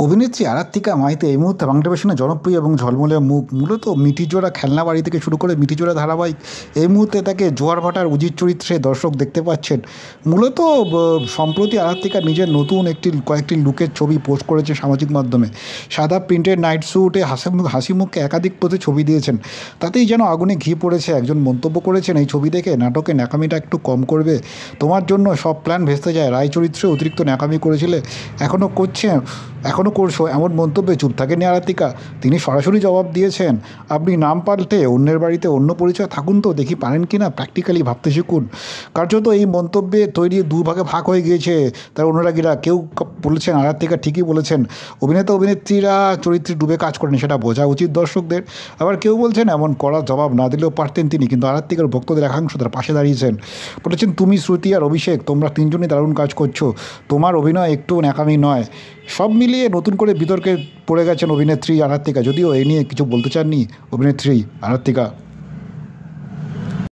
অভিনেত্রী আরাত্রিকা মাইতি এই মুহূর্তে বাংলা টেলিভিশনে জনপ্রিয় এবং ঝলমলে মুখ। মূলত মিটিজোড়া খেলনা বাড়ি থেকে শুরু করে মিটিজোড়া ধারাবাহিক, এই মুহূর্তে তাকে জোয়ার ভাটার উজির চরিত্রে দর্শক দেখতে পাচ্ছেন। মূলত সম্প্রতি আরাত্রিকা নিজের নতুন কয়েকটি লুকের ছবি পোস্ট করেছে সামাজিক মাধ্যমে। সাদা প্রিন্টের নাইট স্যুটে হাসি মুখে একাধিক পোজে ছবি দিয়েছেন, তাতেই যেন আগুনে ঘি পড়েছে। একজন মন্তব্য করেছেন, এই ছবি দেখে নাটকে ন্যাকামিটা একটু কম করবে, তোমার জন্য সব প্ল্যান ভেস্তে যায়। রায় চরিত্রে অতিরিক্ত ন্যাকামি করেছিলে, এখনও করছো, এমন মন্তব্যে চুপ থাকেনি আরাত্রিকা। তিনি সরাসরি জবাব দিয়েছেন, আপনি নাম পাল্টে অন্যের বাড়িতে অন্য পরিচয় থাকুন তো, দেখি পারেন কি না, প্র্যাকটিক্যালি ভাবতে শিখুন। কার্যত এই মন্তব্যে তৈরি দুভাগে ভাগ হয়ে গিয়েছে তার অনুরাগীরা। কেউ বলেছেন আরাত্রিকা ঠিকই বলেছেন, অভিনেত্রীরা চরিত্রে ডুবে কাজ করেন, সেটা বোঝা উচিত দর্শকদের। আবার কেউ বলছেন এমন কড়া জবাব না দিলেও পারতেন তিনি, কিন্তু আরাত্রিকার ভক্তদের একাংশ তার পাশে দাঁড়িয়েছেন। বলেছেন, তুমি, শ্রুতি আর অভিষেক, তোমরা তিনজনই দারুণ কাজ করছো, তোমার অভিনয় একটু ন্যাকামি নয়। সব মিলিয়ে নতুন করে বিতর্কে পড়ে গেছেন অভিনেত্রী আরাত্রিকা, যদিও এ নিয়ে কিছু বলতে চাননি অভিনেত্রী আরাত্রিকা।